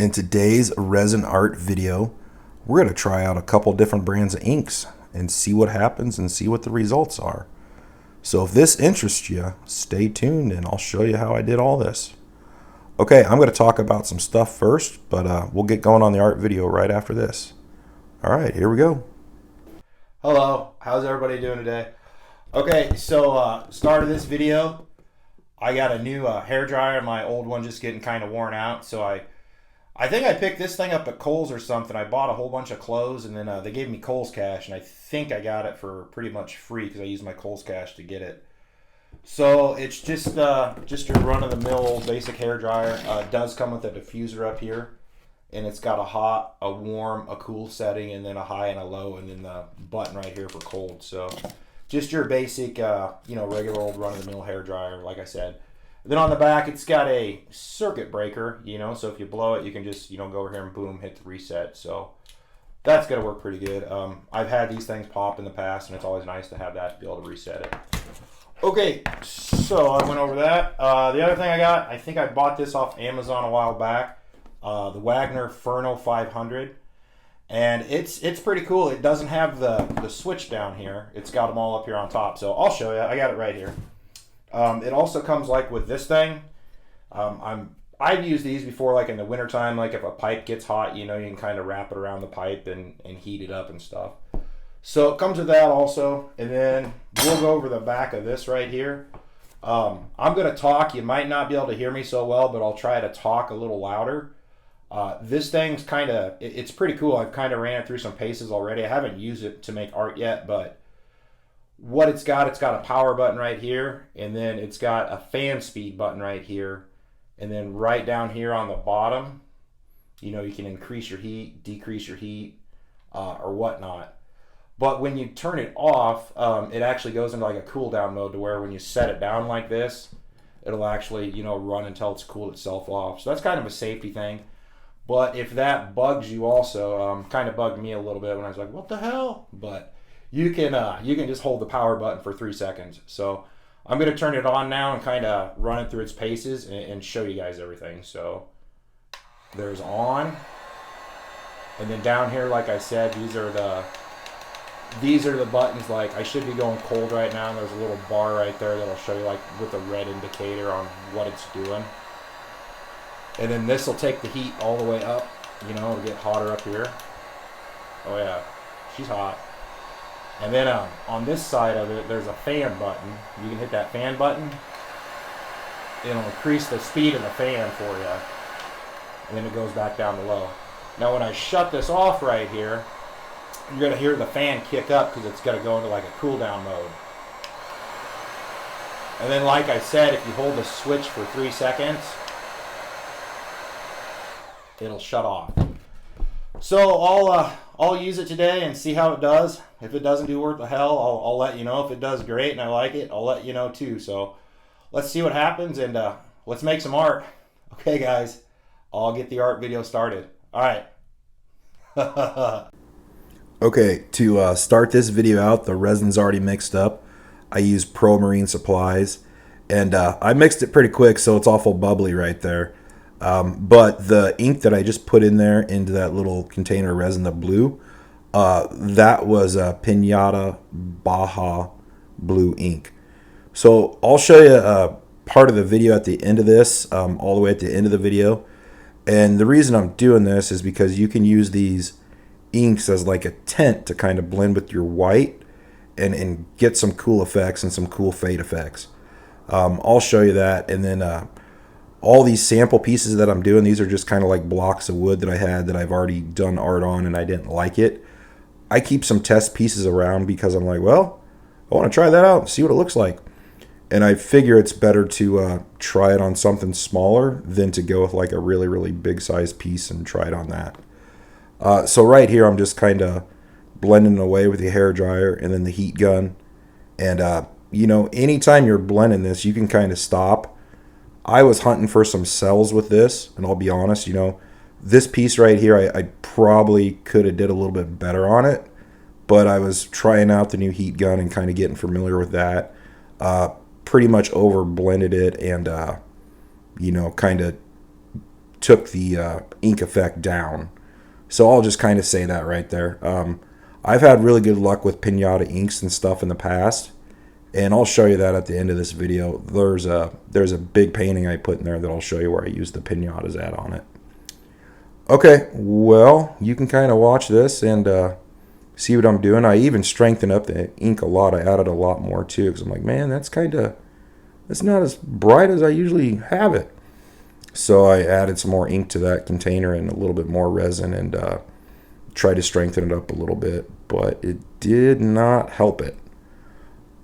In today's resin art video, we're going to try out a couple different brands of inks and see what happens and see what the results are. So if this interests you, stay tuned and I'll show you how I did all this. Okay, I'm going to talk about some stuff first, but we'll get going on the art video right after this. All right, here we go. Hello, how's everybody doing today? Okay, so start of this video, I got a new hair dryer. My old one just getting kind of worn out, so I think I picked this thing up at Kohl's or something. I bought a whole bunch of clothes, and then they gave me Kohl's cash, and I think I got it for pretty much free because I used my Kohl's cash to get it. So it's just your run-of-the-mill basic hair dryer. It does come with a diffuser up here, and it's got a hot, a warm, a cool setting, and then a high and a low, and then the button right here for cold. So just your basic, regular old run-of-the-mill hair dryer, like I said. Then on the back, it's got a circuit breaker, so if you blow it, you can just, go over here and boom, hit the reset. So that's going to work pretty good. I've had these things pop in the past, and it's always nice to have that to be able to reset it. Okay, so I went over that. The other thing I got, I think I bought this off Amazon a while back, the WAGNER FURNO 500. And it's pretty cool. It doesn't have the switch down here. It's got them all up here on top. So I'll show you. I got it right here. It also comes like with this thing. I've used these before, like in the wintertime, like if a pipe gets hot, you can kind of wrap it around the pipe and heat it up and stuff. So it comes with that also. And then we'll go over the back of this right here. I'm going to talk. You might not be able to hear me so well, but I'll try to talk a little louder. This thing's it's pretty cool. I've kind of ran it through some paces already. I haven't used it to make art yet, but what it's got a power button right here, and then it's got a fan speed button right here, and then right down here on the bottom, you can increase your heat, decrease your heat, or whatnot. But when you turn it off, it actually goes into like a cool down mode to where when you set it down like this, it'll actually, run until it's cooled itself off. So that's kind of a safety thing. But if that bugs you also, kind of bugged me a little bit when I was like, what the hell? But you can just hold the power button for 3 seconds. So I'm going to turn it on now and kind of run it through its paces and show you guys everything. So there's on. And then down here, like I said, these are the buttons. Like I should be going cold right now. And there's a little bar right there that'll show you like with a red indicator on what it's doing. And then this will take the heat all the way up, it'll get hotter up here. Oh yeah, she's hot. And then on this side of it, there's a fan button. You can hit that fan button. It'll increase the speed of the fan for you. And then it goes back down to low. Now when I shut this off right here, you're going to hear the fan kick up because it's going to go into like a cool down mode. And then like I said, if you hold the switch for 3 seconds, it'll shut off. So I'll use it today and see how it does. If it doesn't do worth the hell, I'll let you know. If it does great and I like it, I'll let you know too. So let's see what happens and let's make some art. Okay, guys, I'll get the art video started. All right. Okay, to start this video out, the resin's already mixed up. I use Promarine Supplies, and I mixed it pretty quick, so it's awful bubbly right there. But the ink that I just put in there into that little container of resin, the blue, that was a Pinata Baja blue ink. So I'll show you part of the video at the end of this, all the way at the end of the video. And the reason I'm doing this is because you can use these inks as like a tint to kind of blend with your white and get some cool effects and some cool fade effects. I'll show you that, and then all these sample pieces that I'm doing, these are just kind of like blocks of wood that I had that I've already done art on and I didn't like it. I keep some test pieces around because I'm like, well, I want to try that out and see what it looks like. And I figure it's better to try it on something smaller than to go with like a really, really big size piece and try it on that. So right here, I'm just kind of blending away with the hair dryer and then the heat gun. And, anytime you're blending this, you can kind of stop. I was hunting for some cells with this, and I'll be honest, this piece right here, I probably could have did a little bit better on it, but I was trying out the new heat gun and kind of getting familiar with that. Pretty much over blended it and, kind of took the ink effect down. So I'll just kind of say that right there. I've had really good luck with Pinata inks and stuff in the past, and I'll show you that at the end of this video. There's a big painting I put in there that I'll show you where I used the Pinatas at on it. Okay, well, you can kind of watch this and see what I'm doing. I even strengthened up the ink a lot. I added a lot more too, because I'm like, man, that's not as bright as I usually have it. So I added some more ink to that container and a little bit more resin and tried to strengthen it up a little bit, but it did not help it.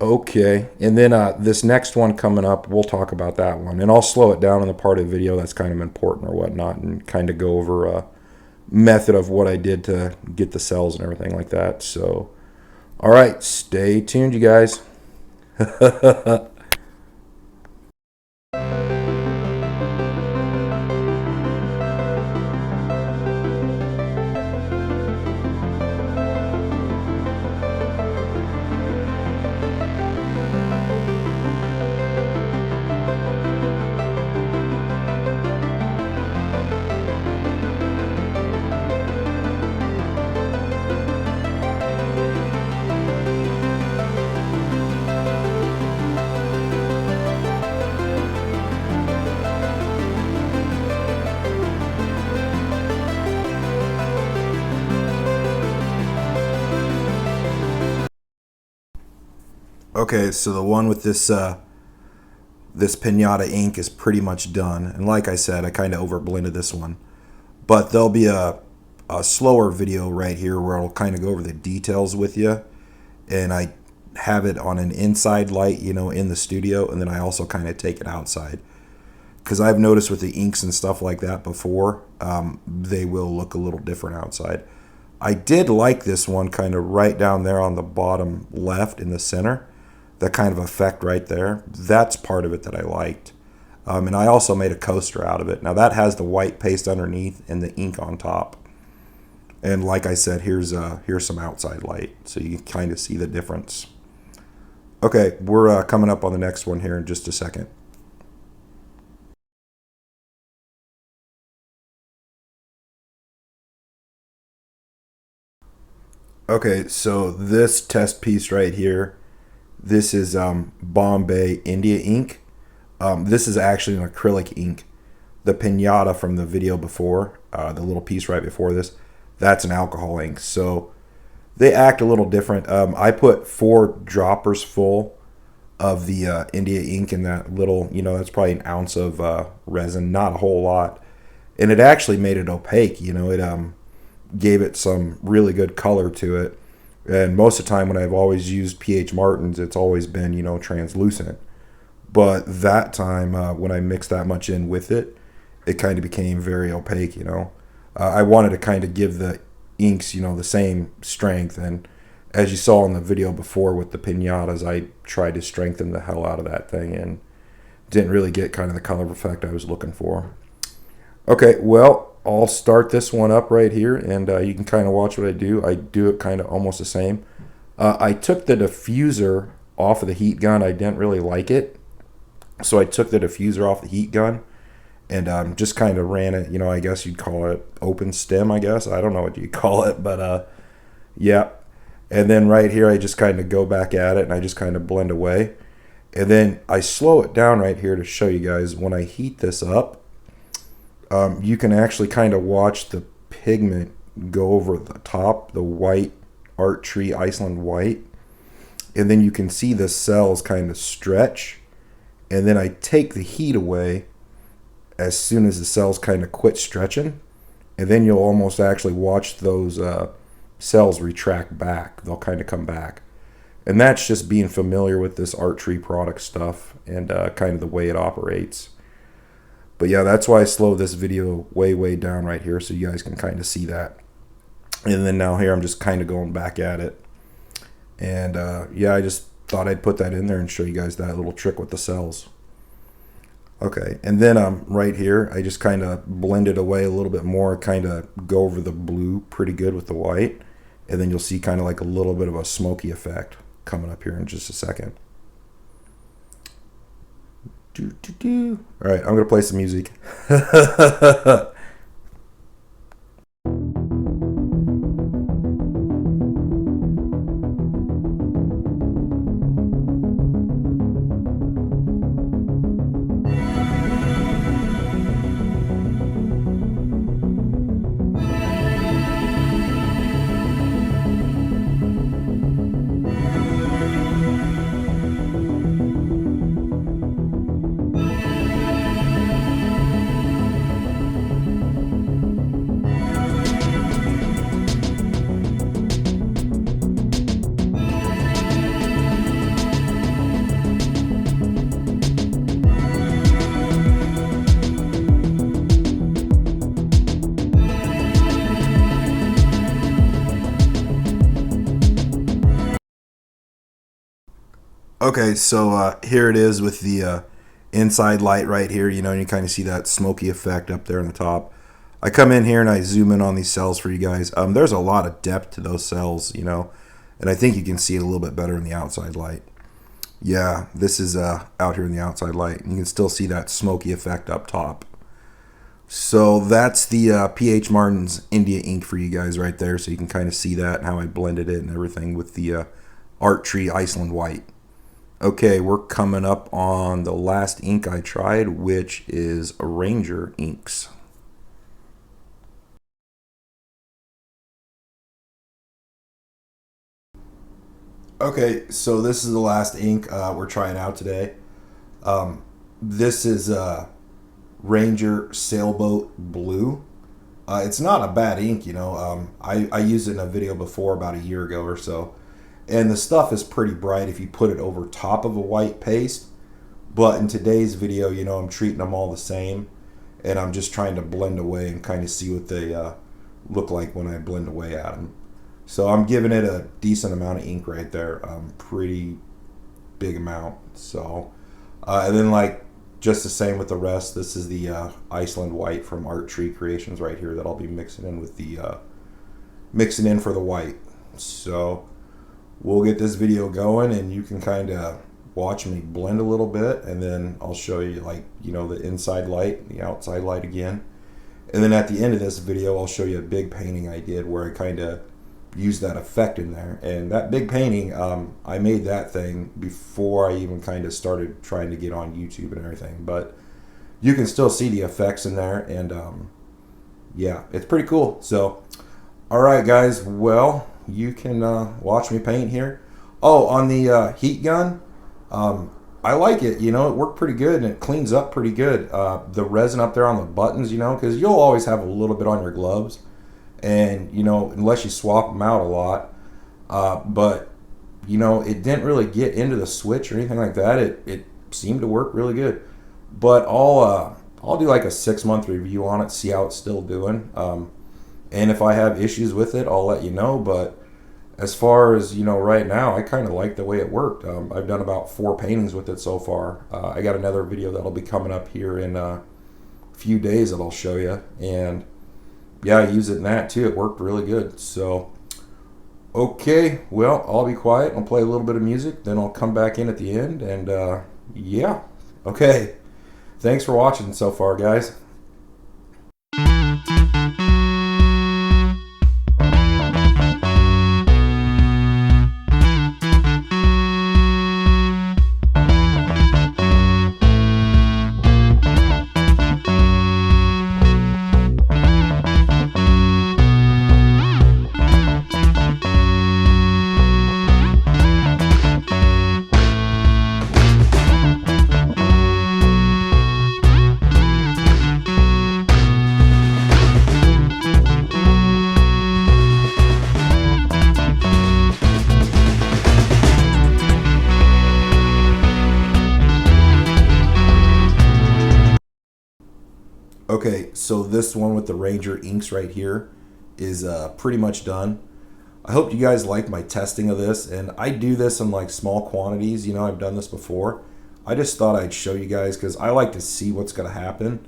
Okay, and then this next one coming up, we'll talk about that one, and I'll slow it down in the part of the video that's kind of important or whatnot, and kind of go over a method of what I did to get the cells and everything like that. So, all right, stay tuned, you guys. Okay, so the one with this this Pinata ink is pretty much done, and like I said, I kind of over blended this one, but there'll be a slower video right here where I'll kind of go over the details with you, and I have it on an inside light, you know, in the studio, and then I also kind of take it outside, because I've noticed with the inks and stuff like that before, they will look a little different outside. I did like this one kind of right down there on the bottom left in the center. That kind of effect right there. That's part of it that I liked. And I also made a coaster out of it. Now that has the white paste underneath and the ink on top. And like I said, here's some outside light, so you can kind of see the difference. Okay, we're coming up on the next one here in just a second. Okay, so this test piece right here, this is Bombay India ink. This is actually an acrylic ink. The Pinata from the video before, the little piece right before this, that's an alcohol ink. So they act a little different. I put 4 droppers full of the India ink in that little, you know, that's probably an ounce of resin, not a whole lot. And it actually made it opaque, you know, it gave it some really good color to it. And most of the time when I've always used PH Martins, it's always been, you know, translucent. But that time when I mixed that much in with it, it kind of became very opaque, you know. I wanted to kind of give the inks, you know, the same strength. And as you saw in the video before with the Pinatas, I tried to strengthen the hell out of that thing and didn't really get kind of the color effect I was looking for. Okay, well, I'll start this one up right here, and you can kind of watch what I do. I do it kind of almost the same. I took the diffuser off of the heat gun. I didn't really like it, so I took the diffuser off the heat gun and just kind of ran it. You know, I guess you'd call it open stem, I guess. I don't know what you call it, but yeah. And then right here, I just kind of go back at it, and I just kind of blend away. And then I slow it down right here to show you guys when I heat this up. You can actually kind of watch the pigment go over the top, the white art tree Iceland white, and then you can see the cells kind of stretch, and then I take the heat away as soon as the cells kind of quit stretching, and then you'll almost actually watch those cells retract back. They'll kind of come back, and that's just being familiar with this art tree product stuff and kind of the way it operates. But yeah, that's why I slowed this video way down right here, so you guys can kind of see that. And then now here I'm just kind of going back at it. And yeah, I just thought I'd put that in there and show you guys that little trick with the cells. Okay, and then right here, I just kind of blend it away a little bit more, kind of go over the blue pretty good with the white. And then you'll see kind of like a little bit of a smoky effect coming up here in just a second. All right, I'm gonna play some music. Okay, so here it is with the inside light right here. You know, and you kind of see that smoky effect up there on the top. I come in here and I zoom in on these cells for you guys. There's a lot of depth to those cells, you know, and I think you can see it a little bit better in the outside light. Yeah, this is out here in the outside light. You can still see that smoky effect up top. So that's the PH Martin's India ink for you guys right there. So you can kind of see that and how I blended it and everything with the Art Tree Iceland White. Okay, we're coming up on the last ink I tried, which is Ranger inks. Okay, so this is the last ink we're trying out today. This is Ranger Sailboat Blue. It's not a bad ink, you know. I used it in a video before about a year ago or so. And the stuff is pretty bright if you put it over top of a white paste. But in today's video, you know, I'm treating them all the same. And I'm just trying to blend away and kind of see what they look like when I blend away at them. So I'm giving it a decent amount of ink right there. Pretty big amount. So, and then like just the same with the rest. This is the Iceland White from Art Tree Creations right here that I'll be mixing in with the, mixing in for the white. So we'll get this video going and you can kind of watch me blend a little bit, and then I'll show you, like, you know, the inside light, the outside light again. And then at the end of this video, I'll show you a big painting I did where I kind of used that effect in there. And that big painting, I made that thing before I even kind of started trying to get on YouTube and everything. But you can still see the effects in there, and yeah, it's pretty cool. So, all right, guys, well, you can watch me paint here. Oh, on the heat gun, I like it. You know, it worked pretty good and it cleans up pretty good. The resin up there on the buttons, you know, because you'll always have a little bit on your gloves, and you know, unless you swap them out a lot. But you know, it didn't really get into the switch or anything like that. It seemed to work really good. But I'll do like a 6-month review on it, see how it's still doing. And if I have issues with it, I'll let you know. But as far as, you know, right now, I kind of like the way it worked. I've done about 4 paintings with it so far. I got another video that'll be coming up here in a few days that I'll show you. And yeah, I use it in that too. It worked really good. So, okay, well, I'll be quiet. I'll play a little bit of music. Then I'll come back in at the end. And yeah, okay. Thanks for watching so far, guys. Okay, so this one with the Ranger inks right here is pretty much done. I hope you guys like my testing of this, and I do this in like small quantities. You know, I've done this before. I just thought I'd show you guys because I like to see what's going to happen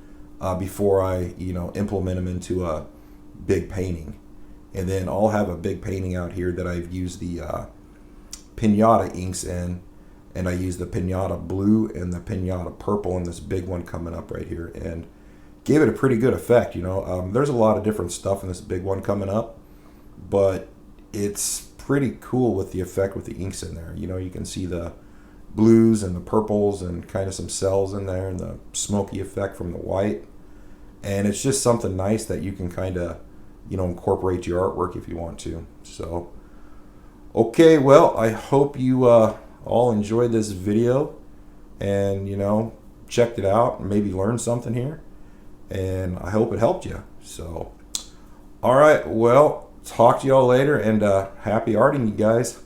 before I, you know, implement them into a big painting. And then I'll have a big painting out here that I've used the Pinata inks in, and I used the Pinata blue and the Pinata purple and this big one coming up right here, and gave it a pretty good effect. There's a lot of different stuff in this big one coming up, but it's pretty cool with the effect with the inks in there. You can see the blues and the purples and kind of some cells in there and the smoky effect from the white, and it's just something nice that you can kind of incorporate your artwork if you want to. So okay, well, I hope you all enjoyed this video and checked it out and maybe learned something here, and I hope it helped you. So all right, well, talk to y'all later, and happy arting, you guys.